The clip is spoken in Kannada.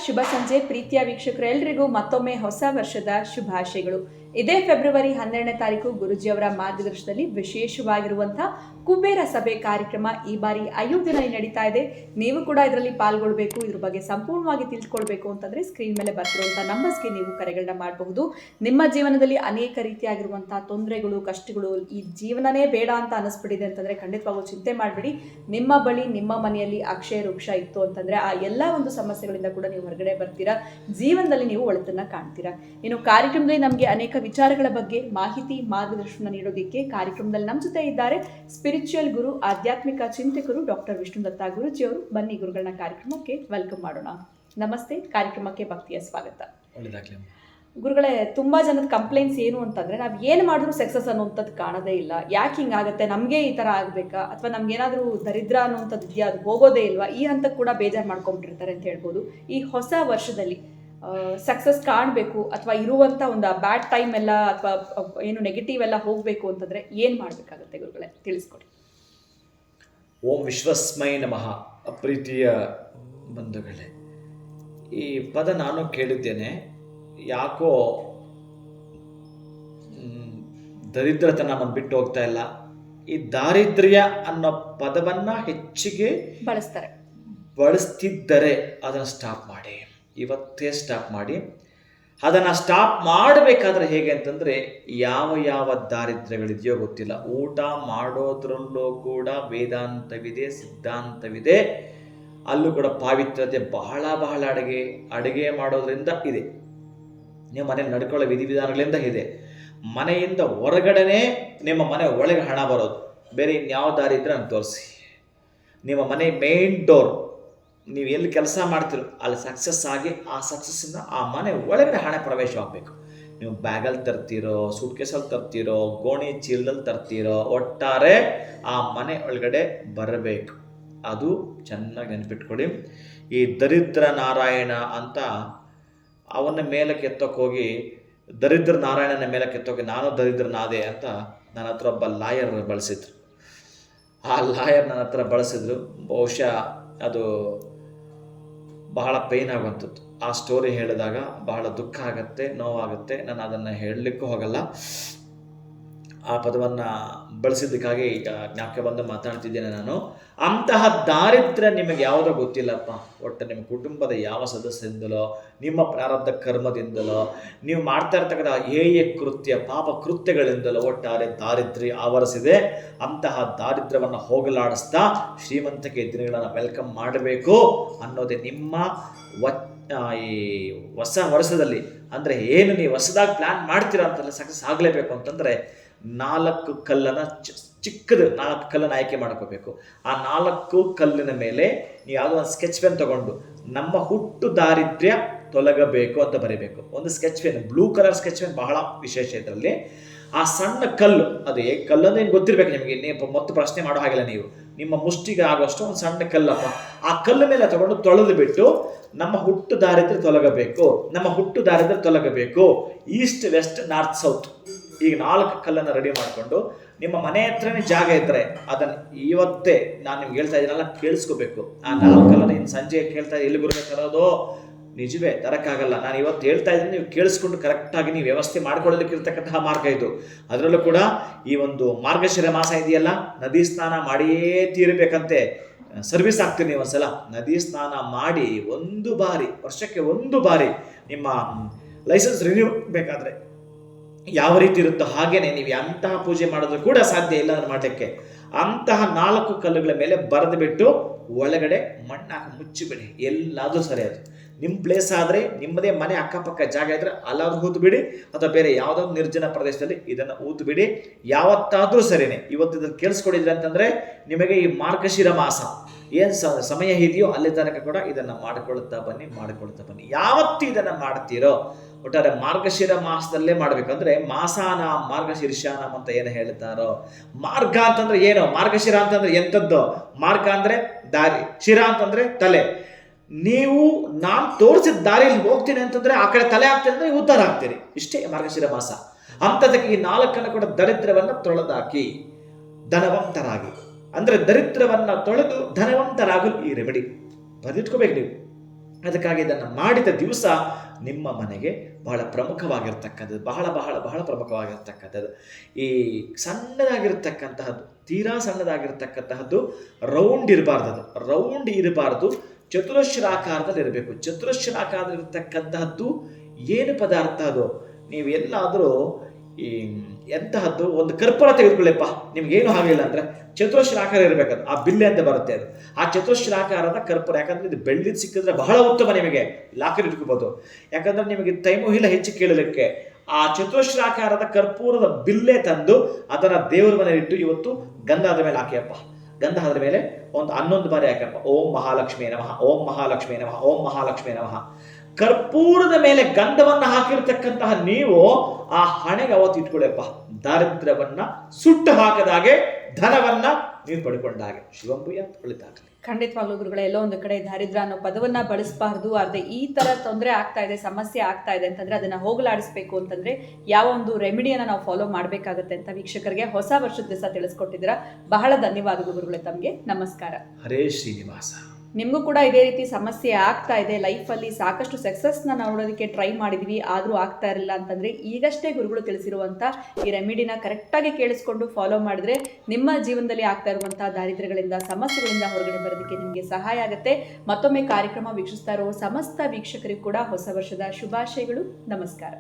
ಶುಭ ಸಂಜೆ ಪ್ರೀತಿಯ ವೀಕ್ಷಕರೆಲ್ಲರಿಗೂ ಮತ್ತೊಮ್ಮೆ ಹೊಸ ವರ್ಷದ ಶುಭಾಶಯಗಳು. ಇದೇ ಫೆಬ್ರವರಿ 12ನೇ ತಾರೀಕು ಗುರುಜಿಯವರ ಮಾರ್ಗದರ್ಶನದಲ್ಲಿ ವಿಶೇಷವಾಗಿರುವಂತಹ ಕುಬೇರ ಸಭೆ ಕಾರ್ಯಕ್ರಮ ಈ ಬಾರಿ 5 ದಿನ ನಡೀತಾ ಇದೆ. ನೀವು ಕೂಡ ಇದರಲ್ಲಿ ಪಾಲ್ಗೊಳ್ಬೇಕು, ಇದ್ರ ಬಗ್ಗೆ ಸಂಪೂರ್ಣವಾಗಿ ತಿಳ್ಕೊಳ್ಬೇಕು ಅಂತಂದ್ರೆ ಸ್ಕ್ರೀನ್ ಮೇಲೆ ಬರ್ತಿರುವಂತಹ ನಂಬರ್ಸ್ಗೆ ನೀವು ಕರೆಗಳನ್ನ ಮಾಡಬಹುದು. ನಿಮ್ಮ ಜೀವನದಲ್ಲಿ ಅನೇಕ ರೀತಿಯಾಗಿರುವಂತಹ ತೊಂದರೆಗಳು, ಕಷ್ಟಗಳು, ಈ ಜೀವನನೇ ಬೇಡ ಅಂತ ಅನಿಸ್ಬಿಟ್ಟಿದೆ ಅಂತಂದ್ರೆ ಖಂಡಿತವಾಗೂ ಚಿಂತೆ ಮಾಡಬೇಡಿ. ನಿಮ್ಮ ಬಳಿ ನಿಮ್ಮ ಮನೆಯಲ್ಲಿ ಅಕ್ಷಯ ವೃಕ್ಷ ಇತ್ತು ಅಂತಂದ್ರೆ ಆ ಎಲ್ಲ ಒಂದು ಸಮಸ್ಯೆಗಳಿಂದ ಕೂಡ ನೀವು ಹೊರಗಡೆ ಬರ್ತೀರಾ, ಜೀವನದಲ್ಲಿ ನೀವು ಒಳಿತನ್ನ ಕಾಣ್ತೀರಾ. ಇನ್ನು ಕಾರ್ಯಕ್ರಮದಲ್ಲಿ ನಮಗೆ ಅನೇಕ ವಿಚಾರಗಳ ಬಗ್ಗೆ ಮಾಹಿತಿ ಮಾರ್ಗದರ್ಶನ ನೀಡೋದಕ್ಕೆ ಕಾರ್ಯಕ್ರಮದಲ್ಲಿ ನಮ್ಮ ಜೊತೆ ಇದ್ದಾರೆ ಸ್ಪಿರಿಚುವಲ್ ಗುರು, ಆಧ್ಯಾತ್ಮಿಕ ಚಿಂತಕರು ಡಾಕ್ಟರ್ ವಿಷ್ಣುದತ್ತ ಗುರುಜಿಯವರು. ಬನ್ನಿ ಗುರುಗಳನ್ನ ಕಾರ್ಯಕ್ರಮಕ್ಕೆ ವೆಲ್ಕಮ್ ಮಾಡೋಣ. ನಮಸ್ತೆ, ಕಾರ್ಯಕ್ರಮಕ್ಕೆ ಭಕ್ತಿಯ ಸ್ವಾಗತ. ಗುರುಗಳೇ, ತುಂಬಾ ಜನದ ಕಂಪ್ಲೇಂಟ್ಸ್ ಏನು ಅಂತಂದ್ರೆ ನಾವು ಏನು ಮಾಡಿದ್ರು ಸಕ್ಸಸ್ ಅನ್ನುವಂಥದ್ದು ಕಾಣೋದೇ ಇಲ್ಲ. ಯಾಕೆ ಹಿಂಗಾಗತ್ತೆ, ನಮಗೆ ಈ ತರ ಆಗ್ಬೇಕಾ, ಅಥವಾ ನಮ್ಗೇನಾದ್ರೂ ದರಿದ್ರ ಅನ್ನುವಂಥದ್ದು ಇದೆಯಾ, ಅದು ಹೋಗೋದೇ ಇಲ್ವಾ, ಈ ಹಂತಕ್ಕೆ ಕೂಡ ಬೇಜಾರು ಮಾಡ್ಕೊಂಡ್ಬಿಟ್ಟಿರ್ತಾರೆ ಅಂತ ಹೇಳ್ಬೋದು. ಈ ಹೊಸ ವರ್ಷದಲ್ಲಿ ಸಕ್ಸಸ್ ಕಾಣಬೇಕು ಅಥವಾ ಇರುವಂಥ ಒಂದು ಬ್ಯಾಡ್ ಟೈಮ್ ಎಲ್ಲ ಅಥವಾ ಏನು ನೆಗೆಟಿವ್ ಎಲ್ಲ ಹೋಗಬೇಕು ಅಂತಂದರೆ ಏನು ಮಾಡಬೇಕಾಗುತ್ತೆ ಗುರುಗಳೇ, ತಿಳಿಸ್ಕೊಡಿ. ಓಂ ವಿಶ್ವಸ್ಮೈ ನಮಃ. ಪ್ರೀತಿಯ ಬಂಧುಗಳೇ, ಈ ಪದ ನಾನು ಕೇಳಿದ್ದೇನೆ. ಯಾಕೋ ದರಿದ್ರತನ ನಮ್ಮನ್ನು ಬಿಟ್ಟು ಹೋಗ್ತಾ ಇಲ್ಲ. ಈ ದಾರಿದ್ರ್ಯ ಅನ್ನೋ ಪದವನ್ನು ಹೆಚ್ಚಿಗೆ ಬಳಸ್ತಿದ್ದರೆ ಅದನ್ನು ಸ್ಟಾಪ್ ಮಾಡಿ, ಇವತ್ತೇ ಸ್ಟಾಪ್ ಮಾಡಿ. ಅದನ್ನು ಸ್ಟಾಪ್ ಮಾಡಬೇಕಾದ್ರೆ ಹೇಗೆ ಅಂತಂದರೆ, ಯಾವ ದಾರಿದ್ರ್ಯಗಳಿದೆಯೋ ಗೊತ್ತಿಲ್ಲ. ಊಟ ಮಾಡೋದ್ರಲ್ಲೂ ಕೂಡ ವೇದಾಂತವಿದೆ, ಸಿದ್ಧಾಂತವಿದೆ. ಅಲ್ಲೂ ಕೂಡ ಪಾವಿತ್ರ್ಯತೆ ಬಹಳ ಅಡುಗೆ ಮಾಡೋದ್ರಿಂದ ಇದೆ. ನೀವು ಮನೇಲಿ ನಡ್ಕೊಳ್ಳೋ ವಿಧಿವಿಧಾನಗಳಿಂದ ಇದೆ. ಮನೆಯಿಂದ ಹೊರಗಡೆನೇ ನಿಮ್ಮ ಮನೆ ಒಳಗೆ ಹಣ ಬರೋದು. ಬೇರೆ ಇನ್ಯಾವ ದಾರಿ ಇದ್ರೆ ನಾನು ತೋರಿಸಿ. ನಿಮ್ಮ ಮನೆ ಮೇನ್ ಡೋರ್, ನೀವು ಎಲ್ಲಿ ಕೆಲಸ ಮಾಡ್ತೀರೋ ಅಲ್ಲಿ ಸಕ್ಸಸ್ ಆಗಿ ಆ ಸಕ್ಸಸ್ಸಿಂದ ಆ ಮನೆ ಒಳಗಡೆ ಹಣ ಪ್ರವೇಶವಾಗಬೇಕು. ನೀವು ಬ್ಯಾಗಲ್ಲಿ ತರ್ತೀರೋ, ಸೂಟ್ಕೇಸಲ್ಲಿ ತರ್ತೀರೋ, ಗೋಣಿ ಚೀಲದಲ್ಲಿ ತರ್ತೀರೋ, ಒಟ್ಟಾರೆ ಆ ಮನೆ ಒಳಗಡೆ ಬರಬೇಕು. ಅದು ಚೆನ್ನಾಗಿ ನೆನಪಿಟ್ಕೊಳ್ಳಿ. ಈ ದರಿದ್ರ ನಾರಾಯಣ ಅಂತ ಅವನ ಮೇಲಕ್ಕೆ ಎತ್ತೋಕೆ ಹೋಗಿ, ದರಿದ್ರ ನಾರಾಯಣನ ಮೇಲಕ್ಕೆ ಎತ್ತೋಗಿ ನಾನು ದರಿದ್ರನಾದೆ ಅಂತ ನನ್ನ ಹತ್ರ ಒಬ್ಬ ಲಾಯರ್ ಬಳಸಿದ್ರು. ಆ ಲಾಯರ್ ನನ್ನ ಹತ್ರ ಬಳಸಿದ್ರು. ಬಹುಶಃ ಅದು ಬಹಳ ಪೇಯ್ನ್ ಆಗುವಂಥದ್ದು. ಆ ಸ್ಟೋರಿ ಹೇಳಿದಾಗ ಬಹಳ ದುಃಖ ಆಗುತ್ತೆ, ನೋವಾಗುತ್ತೆ. ನಾನು ಅದನ್ನು ಹೇಳಲಿಕ್ಕೂ ಹೋಗಲ್ಲ. ಆ ಪದವನ್ನು ಬಳಸಿದ್ದಕ್ಕಾಗಿ ಈಗ ಜ್ಞಾಪಕ ಬಂದು ಮಾತಾಡ್ತಿದ್ದೇನೆ ನಾನು. ಅಂತಹ ದಾರಿದ್ರ್ಯ ನಿಮಗೆ ಯಾವುದೋ ಗೊತ್ತಿಲ್ಲಪ್ಪ. ಒಟ್ಟು ನಿಮ್ಮ ಕುಟುಂಬದ ಯಾವ ಸದಸ್ಯರಿಂದಲೋ, ನಿಮ್ಮ ಪ್ರಾರಬ್ಧ ಕರ್ಮದಿಂದಲೋ, ನೀವು ಮಾಡ್ತಾ ಇರ್ತಕ್ಕಂಥ ಕೃತ್ಯ ಪಾಪ ಕೃತ್ಯಗಳಿಂದಲೋ ಒಟ್ಟಾರೆ ದಾರಿದ್ರ್ಯ ಆವರಿಸಿದೆ. ಅಂತಹ ದಾರಿದ್ರ್ಯವನ್ನು ಹೋಗಲಾಡಿಸ್ತಾ ಶ್ರೀಮಂತಿಕೆ ದಿನಗಳನ್ನು ವೆಲ್ಕಮ್ ಮಾಡಬೇಕು ಅನ್ನೋದೇ ನಿಮ್ಮ ಈ ಹೊಸ ವರ್ಷದಲ್ಲಿ. ಅಂದರೆ ಏನು ನೀವು ಹೊಸದಾಗಿ ಪ್ಲ್ಯಾನ್ ಮಾಡ್ತೀರಾ ಅಂತಲ್ಲ, ಸಕ್ಸಸ್ ಆಗಲೇಬೇಕು ಅಂತಂದರೆ 4 ಕಲ್ಲನ್ನು ಚಿಕ್ಕದು 4 ಕಲ್ಲನ್ನು ಆಯ್ಕೆ ಮಾಡ್ಕೋಬೇಕು. ಆ 4 ಕಲ್ಲಿನ ಮೇಲೆ ನೀವು ಯಾವುದೋ ಒಂದು ಸ್ಕೆಚ್ ಪೆನ್ ತಗೊಂಡು ನಮ್ಮ ಹುಟ್ಟು ದಾರಿದ್ರ್ಯ ತೊಲಗಬೇಕು ಅಂತ ಬರೀಬೇಕು. ಒಂದು sketch pen, blue colour sketch pen ಬಹಳ ವಿಶೇಷ. ಇದರಲ್ಲಿ ಆ ಸಣ್ಣ ಕಲ್ಲು, ಅದು ಹೇಗೆ ಕಲ್ಲು ಏನು ಗೊತ್ತಿರಬೇಕು ನಿಮಗೆ. ನೀವು ಮತ್ತು ಪ್ರಶ್ನೆ ಮಾಡೋ ಹಾಗಿಲ್ಲ. ನೀವು ನಿಮ್ಮ ಮುಷ್ಟಿಗೆ ಆಗೋಷ್ಟು ಒಂದು ಸಣ್ಣ ಕಲ್ಲಪ್ಪ. ಆ ಕಲ್ಲು ಮೇಲೆ ತಗೊಂಡು ತೊಳೆದು ಬಿಟ್ಟು ನಮ್ಮ ಹುಟ್ಟು ದಾರಿದ್ರ್ಯ ತೊಲಗಬೇಕು, ನಮ್ಮ ಹುಟ್ಟು ದಾರಿದ್ರ್ಯ ತೊಲಗಬೇಕು. ಈಸ್ಟ್, ವೆಸ್ಟ್, ನಾರ್ತ್, ಸೌತ್, ಈಗ 4 ಕಲ್ಲನ್ನು ರೆಡಿ ಮಾಡಿಕೊಂಡು ನಿಮ್ಮ ಮನೆ ಹತ್ರನೇ ಜಾಗ ಇದ್ದರೆ ಅದನ್ನು ಇವತ್ತೇ ನಾನು ನಿಮ್ಗೆ ಹೇಳ್ತಾ ಇದ್ದೀನಲ್ಲ, ಕೇಳಿಸ್ಕೋಬೇಕು. ಆ 4 ಕಲ್ಲನ್ನು ಇನ್ನು ಸಂಜೆ ಕೇಳ್ತಾ ಎಲ್ಲಿ ಗುರುಗಳು ತರೋದು, ನಿಜವೇ ತರೋಕ್ಕಾಗಲ್ಲ. ನಾನು ಇವತ್ತು ಹೇಳ್ತಾ ಇದ್ದೀನಿ, ನೀವು ಕೇಳಿಸ್ಕೊಂಡು ಕರೆಕ್ಟಾಗಿ ನೀವು ವ್ಯವಸ್ಥೆ ಮಾಡ್ಕೊಳ್ಳೋದಕ್ಕಿರ್ತಕ್ಕಂತಹ ಮಾರ್ಗ ಇದು. ಅದರಲ್ಲೂ ಕೂಡ ಈ ಒಂದು ಮಾರ್ಗಶಿರ ಮಾಸ ಇದೆಯಲ್ಲ, ನದಿ ಸ್ನಾನ ಮಾಡಿಯೇ ತೀರಬೇಕಂತೆ. ಸರ್ವಿಸ್ ಆಗ್ತೀರಿ ನೀವು ಒಂದ್ಸಲ ನದಿ ಸ್ನಾನ ಮಾಡಿ ವರ್ಷಕ್ಕೆ ಒಂದು ಬಾರಿ ನಿಮ್ಮ ಲೈಸೆನ್ಸ್ ರಿನ್ಯೂ ಬೇಕಾದರೆ ಯಾವ ರೀತಿ ಇರುತ್ತೋ ಹಾಗೇನೆ ನೀವು ಅಂತಹ ಪೂಜೆ ಮಾಡೋದು ಕೂಡ ಸಾಧ್ಯ ಇಲ್ಲ ಅದನ್ನು ಮಾಡಲಿಕ್ಕೆ. ಅಂತಹ 4 ಕಲ್ಲುಗಳ ಮೇಲೆ ಬರೆದು ಬಿಟ್ಟು ಒಳಗಡೆ ಮಣ್ಣಾಕಿ ಮುಚ್ಚಿಬಿಡಿ. ಎಲ್ಲಾದರೂ ಸರಿ, ಅದು ನಿಮ್ಮ ಪ್ಲೇಸ್ ಆದರೆ, ನಿಮ್ಮದೇ ಮನೆ ಅಕ್ಕಪಕ್ಕ ಜಾಗ ಇದ್ರೆ ಅಲ್ಲಾದ್ರೂ ಊತು ಬಿಡಿ, ಅಥವಾ ಬೇರೆ ಯಾವುದಾದ್ರು ನಿರ್ಜನ ಪ್ರದೇಶದಲ್ಲಿ ಇದನ್ನು ಊತು ಬಿಡಿ. ಯಾವತ್ತಾದರೂ ಸರಿನೇ. ಇವತ್ತು ಇದನ್ನು ಕೇಳಿಸ್ಕೊಂಡಿದ್ರೆ ಅಂತಂದರೆ ನಿಮಗೆ ಈ ಮಾರ್ಗಶಿರ ಮಾಸ ಏನು ಸಮಯ ಇದೆಯೋ ಅಲ್ಲಿ ತನಕ ಕೂಡ ಇದನ್ನು ಮಾಡಿಕೊಳ್ತಾ ಬನ್ನಿ. ಯಾವತ್ತು ಇದನ್ನು ಮಾಡ್ತೀರೋ, ಒಟ್ಟಾರೆ ಮಾರ್ಗಶಿರ ಮಾಸದಲ್ಲೇ ಮಾಡಬೇಕಂದ್ರೆ ಮಾಸಾನ ಮಾರ್ಗಶೀರ್ಷಾನಂ ಅಂತ ಏನು ಹೇಳ್ತಾರೋ. ಮಾರ್ಗ ಅಂತಂದ್ರೆ ಏನು, ಮಾರ್ಗಶಿರ ಅಂತಂದ್ರೆ ಎಂಥದ್ದು, ಮಾರ್ಗ ಅಂದ್ರೆ ದಾರಿ, ಶಿರ ಅಂತಂದ್ರೆ ತಲೆ. ನೀವು ನಾನು ತೋರಿಸಿದ ದಾರಿಯಲ್ಲಿ ಹೋಗ್ತೀನಿ ಅಂತಂದ್ರೆ ಆ ಕಡೆ ತಲೆ ಆಗ್ತೀನಿ ಅಂದ್ರೆ ಉದ್ಧಾರ ಆಗ್ತೀರಿ. ಇಷ್ಟೇ ಮಾರ್ಗಶಿರ ಮಾಸ. ಅಂಥದಕ್ಕೆ ಈ 4 ಕೂಡ ದರಿದ್ರವನ್ನು ತೊಳೆದಾಕಿ ಧನವಂತರಾಗಿ, ಅಂದ್ರೆ ದರಿದ್ರವನ್ನ ತೊಳೆದು ಧನವಂತರಾಗಲು ಈ ರೆಮಿಡಿ ಬರೆದಿಟ್ಕೋಬೇಕು ನೀವು. ಅದಕ್ಕಾಗಿ ಇದನ್ನು ಮಾಡಿದ ದಿವಸ ನಿಮ್ಮ ಮನೆಗೆ ಬಹಳ ಪ್ರಮುಖವಾಗಿರ್ತಕ್ಕಂಥದ್ದು, ಬಹಳ ಬಹಳ ಬಹಳ ಪ್ರಮುಖವಾಗಿರ್ತಕ್ಕಂಥದ್ದು. ಈ ಸಣ್ಣದಾಗಿರ್ತಕ್ಕಂತಹದ್ದು, ತೀರಾ ಸಣ್ಣದಾಗಿರ್ತಕ್ಕಂತಹದ್ದು ರೌಂಡ್ ಇರಬಾರ್ದು, ಅದು ರೌಂಡ್ ಇರಬಾರ್ದು, ಚತುರಶ್ರಾಕಾರದಲ್ಲಿ ಇರಬೇಕು. ಚತುರಶ್ರಾಕಾರದಲ್ಲಿರ್ತಕ್ಕಂತಹದ್ದು ಏನು ಪದಾರ್ಥ ಅದು? ನೀವು ಎಲ್ಲಾದರೂ ಈ ಎಂತಹದ್ದು ಒಂದು ಕರ್ಪೂರ ತೆಗೆದುಕೊಳ್ಳಿಪ್ಪ, ನಿಮ್ಗೇನು ಆಗಿಲ್ಲ ಅಂದರೆ ಚತುರಶ್ರಾಕಾರ ಇರಬೇಕದು, ಆ ಬಿಲ್ಲೆ ಅಂತ ಬರುತ್ತೆ ಅದು, ಆ ಚತುರಶ್ರಾಕಾರದ ಕರ್ಪೂರ. ಯಾಕಂದರೆ ಇದು ಬೆಳ್ಳಿದು ಸಿಕ್ಕಿದ್ರೆ ಬಹಳ ಉತ್ತಮ, ನಿಮಗೆ ಲಾಕರ್ ಇಟ್ಕೋಬೋದು. ಯಾಕಂದರೆ ನಿಮಗೆ ಟೈಮು ಇಲ್ಲ ಹೆಚ್ಚು ಕೇಳಲಿಕ್ಕೆ. ಆ ಚತುರಶ್ರಾಕಾರದ ಕರ್ಪೂರದ ಬಿಲ್ಲೆ ತಂದು ಅದನ್ನು ದೇವರ ಮನೆ ಇಟ್ಟು ಇವತ್ತು ಗಂಧ ಆದ ಮೇಲೆ ಹಾಕಿಯಪ್ಪ. ಗಂಧ ಆದ ಮೇಲೆ ಒಂದು 11 ಬಾರಿ ಹಾಕಪ್ಪ. ಓಂ ಮಹಾಲಕ್ಷ್ಮೀ ನಮಃ, ಓಂ ಮಹಾಲಕ್ಷ್ಮೀ ನಮಃ, ಓಂ ಮಹಾಲಕ್ಷ್ಮೀ ನಮಃ. ಕರ್ಪೂರದ ಮೇಲೆ ಗಂಧವನ್ನು ಹಾಕಿರ್ತಕ್ಕಂತಹ ನೀವು ಆ ಹಣೆಗೆ ಅವತ್ತು ಇಟ್ಕೊಳ್ಳಪ್ಪ. ದಾರಿದ್ರ್ಯವನ್ನ ಸುಟ್ಟು ಹಾಕದಾಗೆ, ಧನವನ್ನ ನೀವು ಪಡ್ಕೊಂಡಾಗೆ. ಶಿವಂಭೂಯ ಒಳಿತಾಗಲಿ. ಖಂಡಿತವಾಗ್ಲೂ ಗುರುಗಳೇ, ಎಲ್ಲೋ ಒಂದು ಕಡೆ ದಾರಿದ್ರ್ಯ ಅನ್ನೋ ಪದವನ್ನ ಬಳಸಬಾರ್ದು. ಅದೇ ಈ ತರ ತೊಂದರೆ ಆಗ್ತಾ ಇದೆ, ಸಮಸ್ಯೆ ಆಗ್ತಾ ಇದೆ ಅಂತಂದ್ರೆ ಅದನ್ನ ಹೋಗಲಾಡಿಸ್ಬೇಕು ಅಂತಂದ್ರೆ ಯಾವ ಒಂದು ರೆಮಿಡಿಯನ್ನ ನಾವು ಫಾಲೋ ಮಾಡಬೇಕಾಗುತ್ತೆ ಅಂತ ವೀಕ್ಷಕರಿಗೆ ಹೊಸ ವರ್ಷದ ದಿವಸ ತಿಳಿಸ್ಕೊಟ್ಟಿದ್ದೀರಾ. ಬಹಳ ಧನ್ಯವಾದಗಳು ಗುರುಗಳೇ, ತಮಗೆ ನಮಸ್ಕಾರ. ಹರೇ ಶ್ರೀನಿವಾಸ. ನಿಮಗೂ ಕೂಡ ಇದೇ ರೀತಿ ಸಮಸ್ಯೆ ಆಗ್ತಾ ಇದೆ, ಲೈಫಲ್ಲಿ ಸಾಕಷ್ಟು ಸಕ್ಸಸ್ನ ನೋಡೋದಕ್ಕೆ ಟ್ರೈ ಮಾಡಿದ್ವಿ, ಆದರೂ ಆಗ್ತಾ ಇರಲಿಲ್ಲ ಅಂತಂದರೆ ಈಗಷ್ಟೇ ಗುರುಗಳು ತಿಳಿಸಿರುವಂಥ ಈ ರೆಮಿಡಿನ ಕರೆಕ್ಟಾಗಿ ಕೇಳಿಸ್ಕೊಂಡು ಫಾಲೋ ಮಾಡಿದ್ರೆ ನಿಮ್ಮ ಜೀವನದಲ್ಲಿ ಆಗ್ತಾ ಇರುವಂಥ ದಾರಿದ್ರ್ಯಗಳಿಂದ, ಸಮಸ್ಯೆಗಳಿಂದ ಹೊರಗಡೆ ಬರೋದಕ್ಕೆ ನಿಮಗೆ ಸಹಾಯ ಆಗುತ್ತೆ. ಮತ್ತೊಮ್ಮೆ ಕಾರ್ಯಕ್ರಮ ವೀಕ್ಷಿಸ್ತಾ ಇರೋ ಸಮಸ್ತ ವೀಕ್ಷಕರಿಗೂ ಕೂಡ ಹೊಸ ವರ್ಷದ ಶುಭಾಶಯಗಳು. ನಮಸ್ಕಾರ.